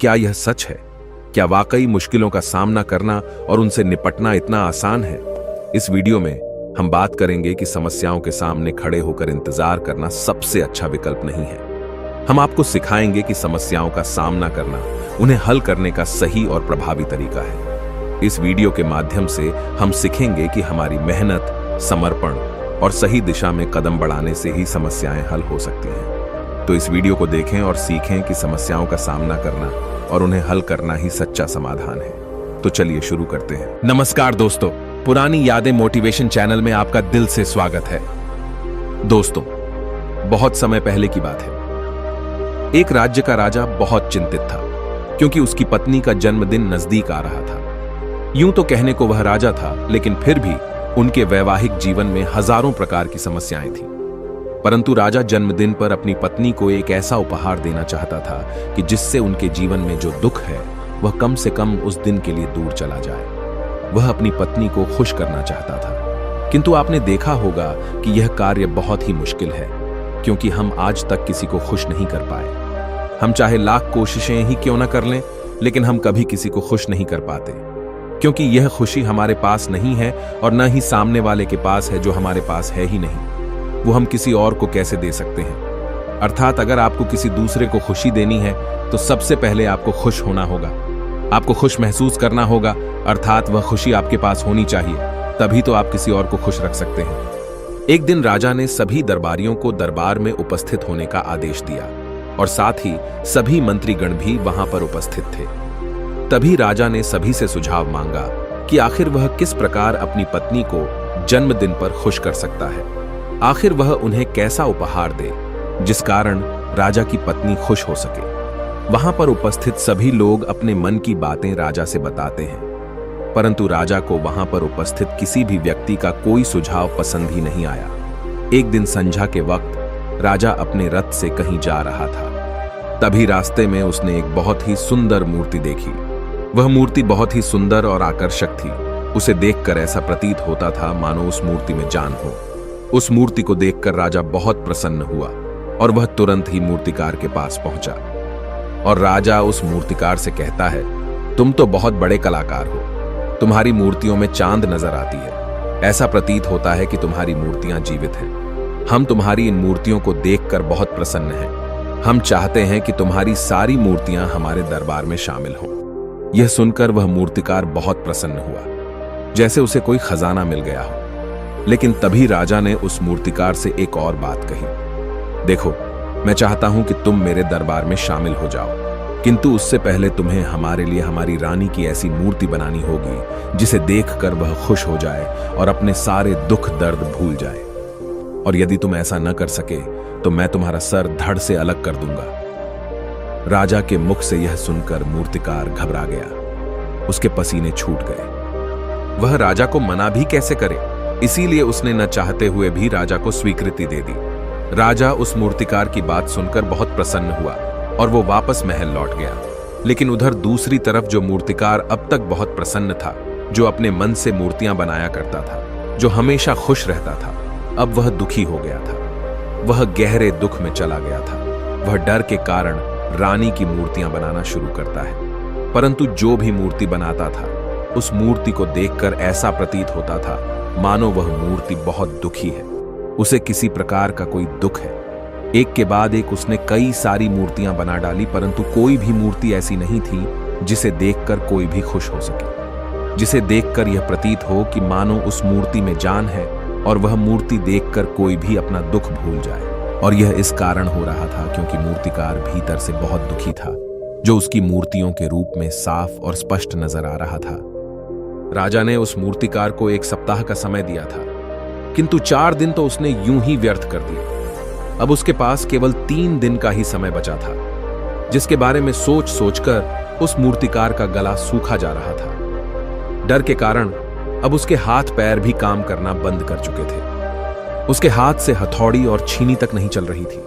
क्या यह सच है? क्या वाकई मुश्किलों का सामना करना और उनसे निपटना इतना आसान है? इस वीडियो में हम बात करेंगे कि समस्याओं के सामने खड़े होकर इंतजार करना सबसे अच्छा विकल्प नहीं है। हम आपको सिखाएंगे कि समस्याओं का सामना करना उन्हें हल करने का सही और प्रभावी तरीका है। इस वीडियो के माध्यम से हम सीखेंगे कि हमारी मेहनत, समर्पण और सही दिशा में कदम बढ़ाने से ही समस्याएं हल हो सकती हैं। तो इस वीडियो को देखें और सीखें कि समस्याओं का सामना करना और उन्हें हल करना ही सच्चा समाधान है। तो चलिए शुरू करते हैं। नमस्कार दोस्तों, पुरानी यादें मोटिवेशन चैनल में आपका दिल से स्वागत है। दोस्तों, बहुत समय पहले की बात है। एक राज्य का राजा बहुत चिंतित था क्योंकि उसकी पत्नी का जन्मदिन नजदीक आ रहा था। यूं तो कहने को वह राजा था, लेकिन फिर भी उनके वैवाहिक जीवन में हजारों प्रकार की समस्याएं थीं। परंतु राजा जन्मदिन पर अपनी पत्नी को एक ऐसा उपहार देना चाहता था कि जिससे उनके जीवन में जो दुख है वह कम से कम उस दिन के लिए दूर चला जाए। वह अपनी पत्नी को खुश करना चाहता था, किंतु आपने देखा होगा कि यह कार्य बहुत ही मुश्किल है, क्योंकि हम आज तक किसी को खुश नहीं कर पाए। हम चाहे लाख कोशिशें ही क्यों न कर लें, लेकिन हम कभी किसी को खुश नहीं कर पाते, क्योंकि यह खुशी हमारे पास नहीं है और न ही सामने वाले के पास है, जो हमारे पास है ही नहीं। वो हम किसी और को कैसे दे सकते हैं? अर्थात अगर आपको किसी दूसरे को खुशी देनी है तो सबसे पहले आपको खुश होना होगा, आपको खुश महसूस करना होगा, अर्थात वह खुशी आपके पास होनी चाहिए, तभी तो आप किसी और को खुश रख सकते हैं। एक दिन राजा ने सभी दरबारियों को दरबार में उपस्थित होने का आदेश दिया और साथ ही सभी मंत्रीगण भी वहां पर उपस्थित थे। तभी राजा ने सभी से सुझाव मांगा कि आखिर वह किस प्रकार अपनी पत्नी को जन्मदिन पर खुश कर सकता है। आखिर वह उन्हें कैसा उपहार दे जिस कारण राजा की पत्नी खुश हो सके। वहां पर उपस्थित सभी लोग अपने मन की बातें राजा से बताते हैं, परंतु राजा को वहां पर उपस्थित किसी भी व्यक्ति का कोई सुझाव पसंद ही नहीं आया। एक दिन संध्या के वक्त राजा अपने रथ से कहीं जा रहा था। तभी रास्ते में उसने एक बहुत ही सुंदर मूर्ति देखी। वह मूर्ति बहुत ही सुंदर और आकर्षक थी। उसे देखकर ऐसा प्रतीत होता था मानो उस मूर्ति में जान हो। उस मूर्ति को देखकर राजा बहुत प्रसन्न हुआ और वह तुरंत ही मूर्तिकार के पास पहुंचा और राजा उस मूर्तिकार से कहता है, तुम तो बहुत बड़े कलाकार हो, तुम्हारी मूर्तियों में चांद नजर आती है। ऐसा प्रतीत होता है कि तुम्हारी मूर्तियां जीवित हैं। हम तुम्हारी इन मूर्तियों को देखकर बहुत प्रसन्न हैं। हम चाहते हैं कि तुम्हारी सारी मूर्तियां हमारे दरबार में शामिल हों। यह सुनकर वह मूर्तिकार बहुत प्रसन्न हुआ, जैसे उसे कोई खजाना मिल गया हो। लेकिन तभी राजा ने उस मूर्तिकार से एक और बात कही, देखो, मैं चाहता हूं कि तुम मेरे दरबार में शामिल हो जाओ, किंतु उससे पहले तुम्हें हमारे लिए हमारी रानी की ऐसी मूर्ति बनानी होगी जिसे देखकर वह खुश हो जाए और अपने सारे दुख दर्द भूल जाए। और यदि तुम ऐसा न कर सके तो मैं तुम्हारा सर धड़ से अलग कर दूंगा। राजा के मुख से यह सुनकर मूर्तिकार घबरा गया। उसके पसीने छूट गए। वह राजा को मना भी कैसे करे, इसीलिए उसने न चाहते हुए भी राजा को स्वीकृति दे दी। राजा उस मूर्तिकार की बात सुनकर बहुत प्रसन्न हुआ और वो वापस महल लौट गया। लेकिन उधर दूसरी तरफ जो मूर्तिकार अब तक बहुत प्रसन्न था, जो अपने मन से मूर्तियां बनाया करता था, जो हमेशा खुश रहता था, अब वह दुखी हो गया था। वह गहरे दुख में चला गया था। वह डर के कारण रानी की मूर्तियां बनाना शुरू करता है, परंतु जो भी मूर्ति बनाता था उस मूर्ति को देखकर ऐसा प्रतीत होता था मानो वह मूर्ति बहुत दुखी है, उसे किसी प्रकार का कोई दुख है। एक के बाद एक उसने कई सारी मूर्तियां बना डाली, परंतु कोई भी मूर्ति ऐसी नहीं थी जिसे देखकर कोई भी खुश हो सके, जिसे देखकर यह प्रतीत हो कि मानो उस मूर्ति में जान है और वह मूर्ति देखकर कोई भी अपना दुख भूल जाए। और यह इस कारण हो रहा था क्योंकि मूर्तिकार भीतर से बहुत दुखी था, जो उसकी मूर्तियों के रूप में साफ और स्पष्ट नजर आ रहा था। राजा ने उस मूर्तिकार को 1 सप्ताह का समय दिया था, किंतु 4 दिन तो उसने यूं ही व्यर्थ कर दिए। अब उसके पास केवल 3 दिन का ही समय बचा था, जिसके बारे में सोच सोचकर उस मूर्तिकार का गला सूखा जा रहा था। डर के कारण अब उसके हाथ पैर भी काम करना बंद कर चुके थे। उसके हाथ से हथौड़ी और छीनी तक नहीं चल रही थी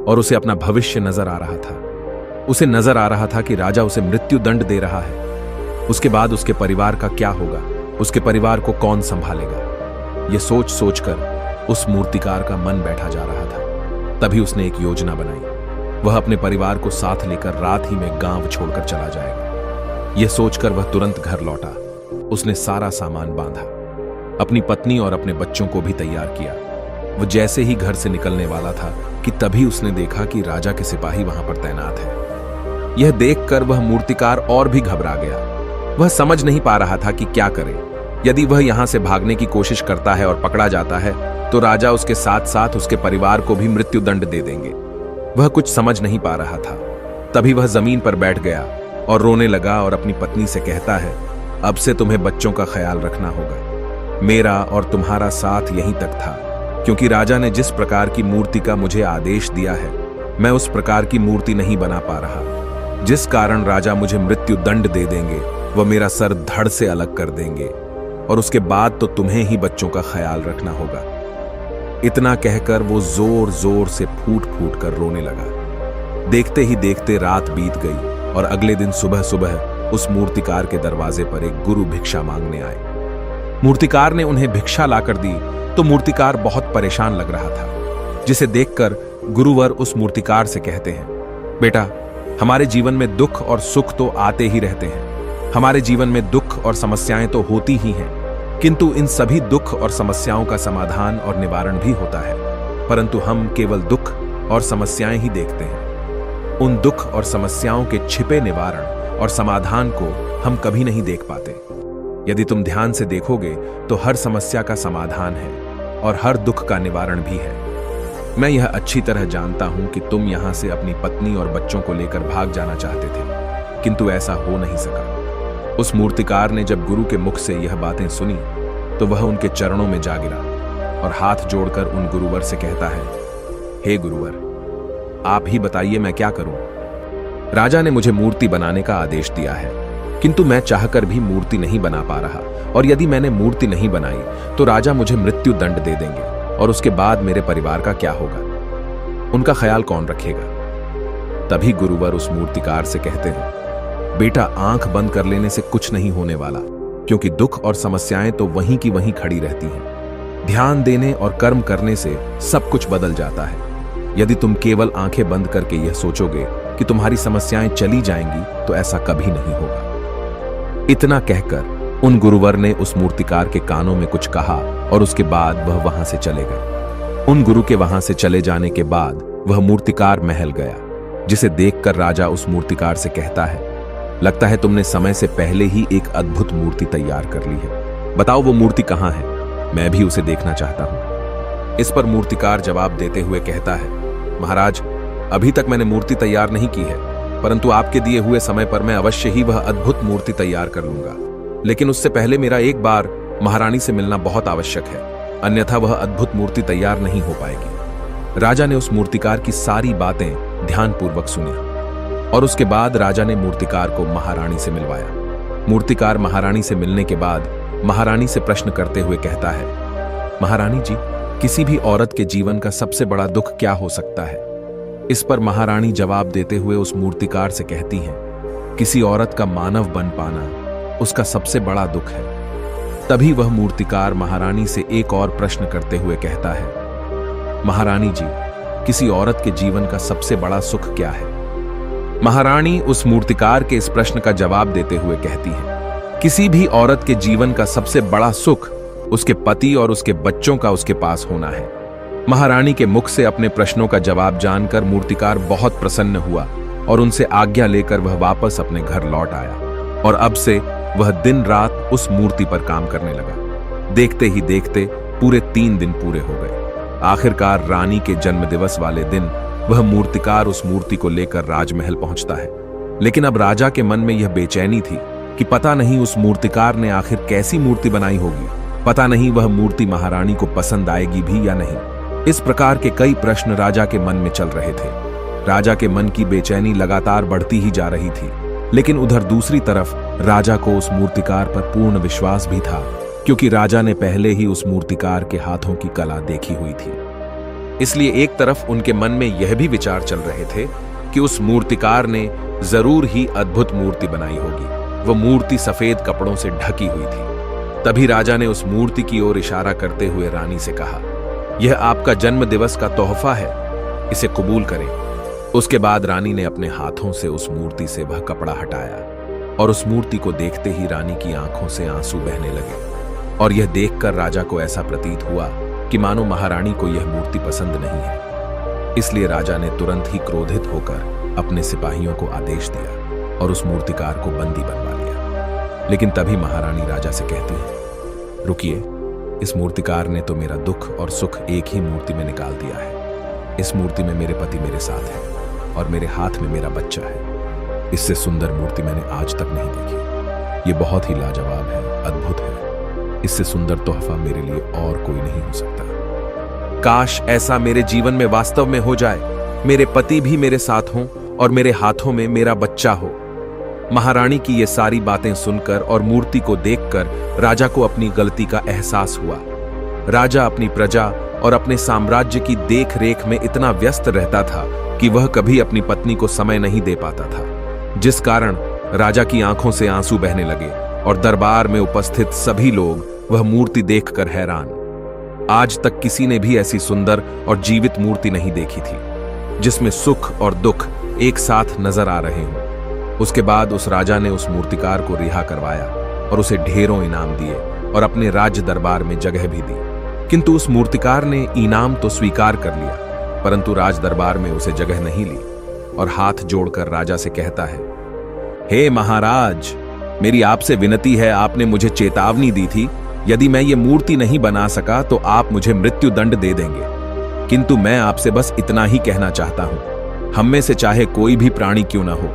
और उसे अपना भविष्य नजर आ रहा था। उसे नजर आ रहा था कि राजा उसे मृत्यु दंड दे रहा है। उसके बाद उसके परिवार का क्या होगा, उसके परिवार को कौन संभालेगा। यह सोच सोचकर उस मूर्तिकार का मन बैठा जा रहा था। तभी उसने एक योजना बनाई। वह अपने परिवार को साथ लेकर रात ही में गांव छोड़कर चला जाएगा। यह सोचकर वह तुरंत घर लौटा। उसने सारा सामान बांधा, अपनी पत्नी और अपने बच्चों को भी तैयार किया। वो जैसे ही घर से निकलने वाला था कि तभी उसने देखा कि राजा के सिपाही वहां पर तैनात है। यह देखकर वह मूर्तिकार और भी घबरा गया। वह समझ नहीं पा रहा था कि क्या करे। यदि वह यहां से भागने की कोशिश करता है और पकड़ा जाता है तो राजा उसके साथ साथ उसके परिवार को भी मृत्युदंड दे देंगे। वह कुछ समझ नहीं पा रहा था। तभी वह जमीन पर बैठ गया और रोने लगा और अपनी पत्नी से कहता है, अब से तुम्हें बच्चों का ख्याल रखना होगा। मेरा और तुम्हारा साथ यहीं तक था, क्योंकि राजा ने जिस प्रकार की मूर्ति का मुझे आदेश दिया है, मैं उस प्रकार की मूर्ति नहीं बना पा रहा। जिस कारण राजा मुझे मृत्यु दंड दे देंगे, वह मेरा सर धड़ से अलग कर देंगे और उसके बाद तो तुम्हें ही बच्चों का ख्याल रखना होगा। इतना कहकर वो जोर जोर से फूट फूट कर रोने लगा। देखते ही देखते रात बीत गई और अगले दिन सुबह सुबह उस मूर्तिकार के दरवाजे पर एक गुरु भिक्षा मांगने आए। मूर्तिकार ने उन्हें भिक्षा लाकर दी तो मूर्तिकार बहुत परेशान लग रहा था, जिसे देखकर गुरुवर उस मूर्तिकार से कहते हैं, बेटा, हमारे जीवन में दुख और सुख तो आते ही रहते हैं। हमारे जीवन में दुख और समस्याएं तो होती ही हैं, किंतु इन सभी दुख और समस्याओं का समाधान और निवारण भी होता है, परंतु हम केवल दुख और समस्याएं ही देखते हैं। उन दुख और समस्याओं के छिपे निवारण और समाधान को हम कभी नहीं देख पाते। यदि तुम ध्यान से देखोगे तो हर समस्या का समाधान है और हर दुख का निवारण भी है। मैं यह अच्छी तरह जानता हूं कि तुम यहां से अपनी पत्नी और बच्चों को लेकर भाग जाना चाहते थे, किंतु ऐसा हो नहीं सका। उस मूर्तिकार ने जब गुरु के मुख से यह बातें सुनी तो वह उनके चरणों में जा गिरा और हाथ जोड़कर उन गुरुवर से कहता है, हे गुरुवर, आप ही बताइए मैं क्या करूं। राजा ने मुझे मूर्ति बनाने का आदेश दिया है, किंतु मैं चाहकर भी मूर्ति नहीं बना पा रहा, और यदि मैंने मूर्ति नहीं बनाई तो राजा मुझे मृत्यु दंड दे देंगे और उसके बाद मेरे परिवार का क्या होगा, उनका ख्याल कौन रखेगा। तभी गुरुवर उस मूर्तिकार से कहते हैं, बेटा, आंख बंद कर लेने से कुछ नहीं होने वाला, क्योंकि दुख और समस्याएं तो वहीं की वहीं खड़ी रहती हैं। ध्यान देने और कर्म करने से सब कुछ बदल जाता है। यदि तुम केवल आंखें बंद करके यह सोचोगे कि तुम्हारी समस्याएं चली जाएंगी तो ऐसा कभी नहीं होगा। इतना कहकर उन गुरुवर ने उस मूर्तिकार के कानों में कुछ कहा और उसके बाद वह वहां से चले गए। उन गुरु के वहां से चले जाने के बाद वह मूर्तिकार महल गया, जिसे देखकर राजा उस मूर्तिकार से कहता है, लगता है तुमने समय से पहले ही एक अद्भुत मूर्ति तैयार कर ली है। बताओ वो मूर्ति कहां है, मैं भी उसे देखना चाहता हूं। इस पर मूर्तिकार जवाब देते हुए कहता है, महाराज, अभी तक मैंने मूर्ति तैयार नहीं की है, परंतु आपके दिए हुए समय पर मैं अवश्य ही वह अद्भुत मूर्ति तैयार कर लूंगा। लेकिन उससे पहले मेरा एक बार महारानी से मिलना बहुत आवश्यक है, अन्यथा वह अद्भुत मूर्ति तैयार नहीं हो पाएगी। राजा ने उस मूर्तिकार की सारी बातें ध्यानपूर्वक सुनी और उसके बाद राजा ने मूर्तिकार को महारानी से मिलवाया। मूर्तिकार महारानी से मिलने के बाद महारानी से प्रश्न करते हुए कहता है, महारानी जी, किसी भी औरत के जीवन का सबसे बड़ा दुख क्या हो सकता है। इस पर महारानी जवाब देते हुए उस मूर्तिकार से कहती हैं, किसी औरत का मानव बन पाना उसका सबसे बड़ा दुख है। तभी वह मूर्तिकार महारानी से एक और प्रश्न करते हुए कहता है, महारानी जी, किसी औरत के जीवन का सबसे बड़ा सुख क्या है। महारानी उस मूर्तिकार के इस प्रश्न का जवाब देते हुए कहती है, किसी भी औरत के जीवन का सबसे बड़ा सुख उसके पति और उसके बच्चों का उसके पास होना है। महारानी के मुख से अपने प्रश्नों का जवाब जानकर मूर्तिकार बहुत प्रसन्न हुआ और उनसे आज्ञा लेकर वह वापस अपने घर लौट आया और अब से वह दिन रात उस मूर्ति पर काम करने लगा। देखते ही देखते पूरे 3 दिन पूरे हो गए। आखिरकार रानी के जन्मदिवस वाले दिन वह मूर्तिकार उस मूर्ति को लेकर राजमहल पहुंचता है। लेकिन अब राजा के मन में यह बेचैनी थी कि पता नहीं उस मूर्तिकार ने आखिर कैसी मूर्ति बनाई होगी, पता नहीं वह मूर्ति महारानी को पसंद आएगी भी या नहीं। इस प्रकार के कई प्रश्न राजा के मन में चल रहे थे। राजा के मन की बेचैनी लगातार बढ़ती ही जा रही थी, लेकिन उधर दूसरी तरफ राजा को उस मूर्तिकार पर पूर्ण विश्वास भी था, क्योंकि राजा ने पहले ही उस मूर्तिकार के हाथों की कला देखी हुई थी। इसलिए एक तरफ उनके मन में यह भी विचार चल रहे थे कि उस मूर्तिकार ने जरूर ही अद्भुत मूर्ति बनाई होगी। वह मूर्ति सफेद कपड़ों से ढकी हुई थी। तभी राजा ने उस मूर्ति की ओर इशारा करते हुए रानी से कहा, यह आपका जन्म दिवस का तोहफा है, इसे कबूल करें। उसके बाद रानी ने अपने हाथों से उस मूर्ति से वह कपड़ा हटाया और उस मूर्ति को देखते ही रानी की आंखों से आंसू बहने लगे। और यह देखकर राजा को ऐसा प्रतीत हुआ कि मानो महारानी को यह मूर्ति पसंद नहीं है। इसलिए राजा ने तुरंत ही क्रोधित होकर अपने सिपाहियों को आदेश दिया और उस मूर्तिकार को बंदी बनवा लिया। लेकिन तभी महारानी राजा से कहती है, रुकिए, इस मूर्तिकार ने तो मेरा दुख और सुख एक ही मूर्ति में निकाल दिया है। इस मूर्ति में मेरे पति मेरे साथ है और मेरे हाथ में मेरा बच्चा है। इससे सुंदर मूर्ति मैंने आज तक नहीं देखी। ये बहुत ही लाजवाब है, अद्भुत है। इससे सुंदर तोहफा मेरे लिए और कोई नहीं हो सकता। काश ऐसा मेरे जीवन में वास्तव में हो जाए, मेरे पति भी मेरे साथ हों और मेरे हाथों में मेरा बच्चा हो। महारानी की ये सारी बातें सुनकर और मूर्ति को देखकर राजा को अपनी गलती का एहसास हुआ। राजा अपनी प्रजा और अपने साम्राज्य की देख रेख में इतना व्यस्त रहता था कि वह कभी अपनी पत्नी को समय नहीं दे पाता था, जिस कारण राजा की आंखों से आंसू बहने लगे और दरबार में उपस्थित सभी लोग वह मूर्ति देखकर हैरान। आज तक किसी ने भी ऐसी सुंदर और जीवित मूर्ति नहीं देखी थी, जिसमें सुख और दुख एक साथ नजर आ रहे हों। उसके बाद उस राजा ने उस मूर्तिकार को रिहा करवाया और उसे ढेरों इनाम दिए और अपने राज्य दरबार में जगह भी दी। किंतु उस मूर्तिकार ने इनाम तो स्वीकार कर लिया, परंतु राज दरबार में उसे जगह नहीं ली और हाथ जोड़कर राजा से कहता है, हे महाराज, मेरी आपसे विनती है, आपने मुझे चेतावनी दी थी, यदि मैं ये मूर्ति नहीं बना सका तो आप मुझे मृत्यु दंड दे देंगे। किंतु मैं आपसे बस इतना ही कहना चाहता हूं, हम में से चाहे कोई भी प्राणी क्यों ना हो,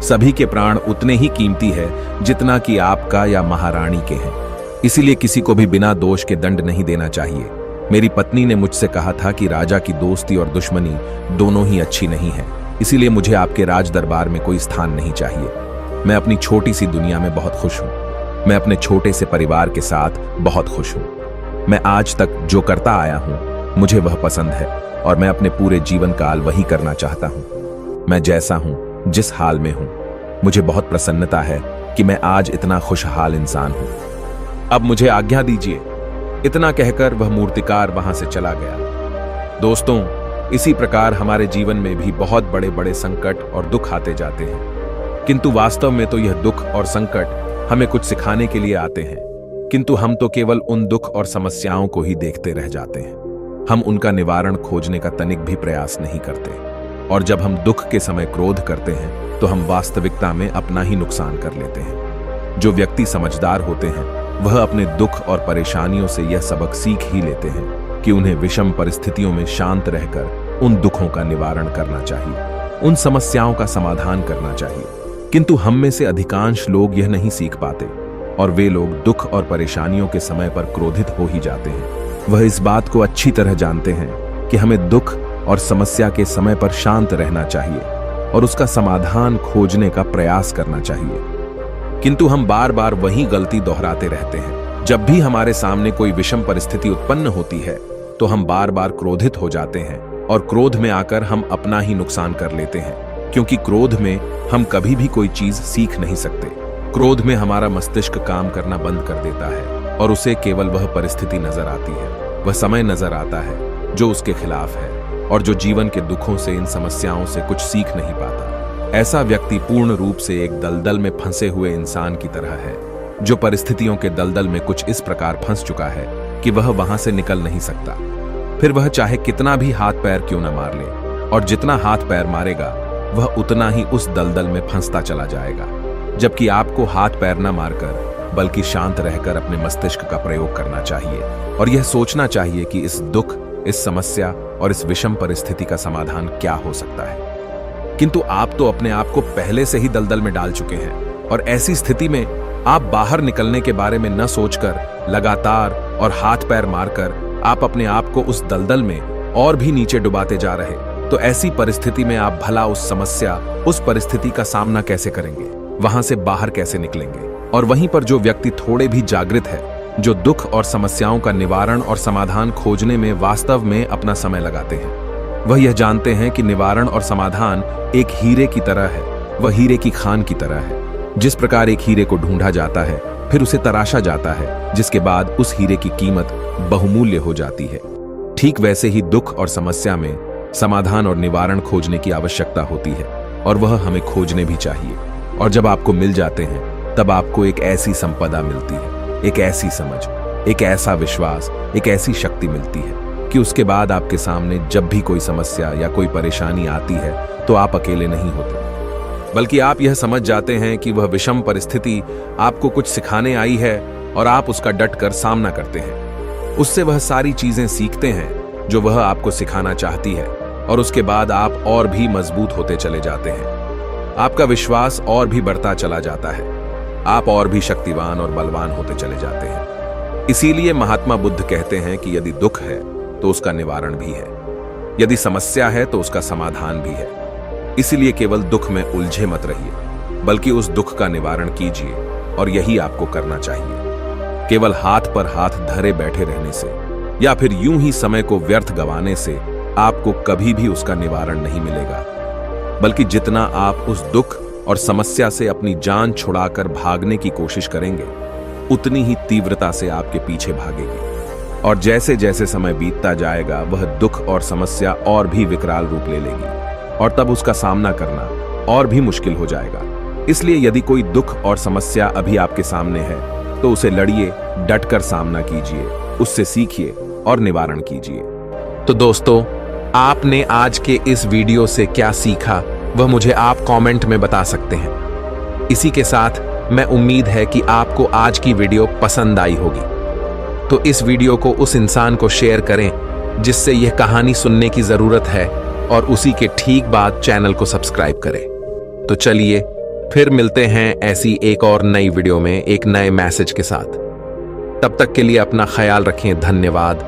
सभी के प्राण उतने ही कीमती है जितना कि आपका या महारानी के हैं। इसीलिए किसी को भी बिना दोष के दंड नहीं देना चाहिए। मेरी पत्नी ने मुझसे कहा था कि राजा की दोस्ती और दुश्मनी दोनों ही अच्छी नहीं है, इसीलिए मुझे आपके राज दरबार में कोई स्थान नहीं चाहिए। मैं अपनी छोटी सी दुनिया में बहुत खुश हूं। मैं अपने छोटे से परिवार के साथ बहुत खुश हूं। मैं आज तक जो करता आया हूं, मुझे वह पसंद है और मैं अपने पूरे जीवन काल वही करना चाहता हूं। मैं जैसा हूं, जिस हाल में हूं, मुझे बहुत प्रसन्नता है कि मैं आज इतना खुशहाल इंसान हूं। अब मुझे आज्ञा दीजिए। इतना कहकर वह मूर्तिकार वहां से चला गया। दोस्तों, इसी प्रकार हमारे जीवन में भी बहुत बड़े बड़े संकट और दुख आते जाते हैं, किंतु वास्तव में तो यह दुख और संकट हमें कुछ सिखाने के लिए आते हैं, किंतु हम तो केवल उन दुख और समस्याओं को ही देखते रह जाते हैं। हम उनका निवारण खोजने का तनिक भी प्रयास नहीं करते, और जब हम दुख के समय क्रोध करते हैं तो हम वास्तविकता में अपना ही नुकसान कर लेते हैं। जो व्यक्ति समझदार होते हैं वह अपने दुख और परेशानियों से यह सबक सीख ही लेते हैं कि उन्हें विषम परिस्थितियों में शांत रहकर उन दुखों का निवारण करना चाहिए, उन समस्याओं का समाधान करना चाहिए। किंतु हम में से अधिकांश लोग यह नहीं सीख पाते और वे लोग दुख और परेशानियों के समय पर क्रोधित हो ही जाते हैं। वह इस बात को अच्छी तरह जानते हैं कि हमें दुख और समस्या के समय पर शांत रहना चाहिए और उसका समाधान खोजने का प्रयास करना चाहिए, किंतु हम बार बार वही गलती दोहराते रहते हैं। जब भी हमारे सामने कोई विषम परिस्थिति उत्पन्न होती है तो हम बार बार क्रोधित हो जाते हैं और क्रोध में आकर हम अपना ही नुकसान कर लेते हैं, क्योंकि क्रोध में हम कभी भी कोई चीज सीख नहीं सकते। क्रोध में हमारा मस्तिष्क काम करना बंद कर देता है और उसे केवल वह परिस्थिति नजर आती है, वह समय नजर आता है जो उसके खिलाफ है और जो जीवन के दुखों से, इन समस्याओं से कुछ सीख नहीं पाता। ऐसा व्यक्ति पूर्ण रूप से एक दलदल में फंसे हुए इंसान की तरह है, जो परिस्थितियों के दलदल में कुछ इस प्रकार फंस चुका है कि वह वहां से निकल नहीं सकता। फिर वह चाहे कितना भी हाथ पैर क्यों न मार ले, और जितना हाथ पैर मारेगा वह उतना ही उस दलदल में फंसता चला जाएगा। जबकि आपको हाथ पैर न मारकर बल्कि शांत रहकर अपने मस्तिष्क का प्रयोग करना चाहिए और यह सोचना चाहिए कि इस दुख, इस समस्या और इस विषम परिस्थिति का समाधान क्या हो सकता है। किंतु आप तो अपने आप को पहले से ही दलदल में डाल चुके हैं और ऐसी स्थिति में आप बाहर निकलने के बारे में न सोचकर लगातार और हाथ पैर मारकर आप अपने आप को उस दलदल में और भी नीचे डुबाते जा रहे। तो ऐसी परिस्थिति में आप भला उस समस्या, उस परिस्थिति का सामना कैसे करेंगे, वहां से बाहर कैसे निकलेंगे? और वहीं पर जो व्यक्ति थोड़े भी जागृत है, जो दुख और समस्याओं का निवारण और समाधान खोजने में वास्तव में अपना समय लगाते हैं, वह यह जानते हैं कि निवारण और समाधान एक हीरे की तरह है, वह हीरे की खान की तरह है। जिस प्रकार एक हीरे को ढूंढा जाता है, फिर उसे तराशा जाता है, जिसके बाद उस हीरे की कीमत बहुमूल्य हो जाती है, ठीक वैसे ही दुख और समस्या में समाधान और निवारण खोजने की आवश्यकता होती है और वह हमें खोजने भी चाहिए। और जब आपको मिल जाते हैं तब आपको एक ऐसी संपदा मिलती है, एक ऐसी समझ, एक ऐसा विश्वास, एक ऐसी शक्ति मिलती है कि उसके बाद आपके सामने जब भी कोई समस्या या कोई परेशानी आती है तो आप अकेले नहीं होते, बल्कि आप यह समझ जाते हैं कि वह विषम परिस्थिति आपको कुछ सिखाने आई है और आप उसका डटकर सामना करते हैं। उससे वह सारी चीजें सीखते हैं जो वह आपको सिखाना चाहती है और उसके बाद आप और भी मजबूत होते चले जाते हैं। आपका विश्वास और भी बढ़ता चला जाता है, आप और भी शक्तिवान और बलवान होते चले जाते हैं। इसीलिए महात्मा बुद्ध कहते हैं कि यदि दुख है तो उसका निवारण भी है, यदि समस्या है तो उसका समाधान भी है। इसीलिए केवल दुख में उलझे मत रहिए, बल्कि उस दुख का निवारण कीजिए, और यही आपको करना चाहिए। केवल हाथ पर हाथ धरे बैठे रहने से या फिर यूं ही समय को व्यर्थ गंवाने से आपको कभी भी उसका निवारण नहीं मिलेगा, बल्कि जितना आप उस दुख और समस्या से अपनी जान छुड़ाकर भागने की कोशिश करेंगे, उतनी ही तीव्रता से आपके पीछे भागेगी। और जैसे जैसे समय बीतता जाएगा वह दुख और समस्या और भी विकराल रूप ले लेगी और तब उसका सामना करना और भी मुश्किल हो जाएगा। इसलिए यदि कोई दुख और समस्या अभी आपके सामने है तो उसे लड़िए, डटकर सामना कीजिए, उससे सीखिए और निवारण कीजिए। तो दोस्तों, आपने आज के इस वीडियो से क्या सीखा वह मुझे आप कमेंट में बता सकते हैं। इसी के साथ मैं उम्मीद है कि आपको आज की वीडियो पसंद आई होगी, तो इस वीडियो को उस इंसान को शेयर करें जिससे यह कहानी सुनने की जरूरत है, और उसी के ठीक बाद चैनल को सब्सक्राइब करें। तो चलिए फिर मिलते हैं ऐसी एक और नई वीडियो में एक नए मैसेज के साथ। तब तक के लिए अपना ख्याल रखें। धन्यवाद।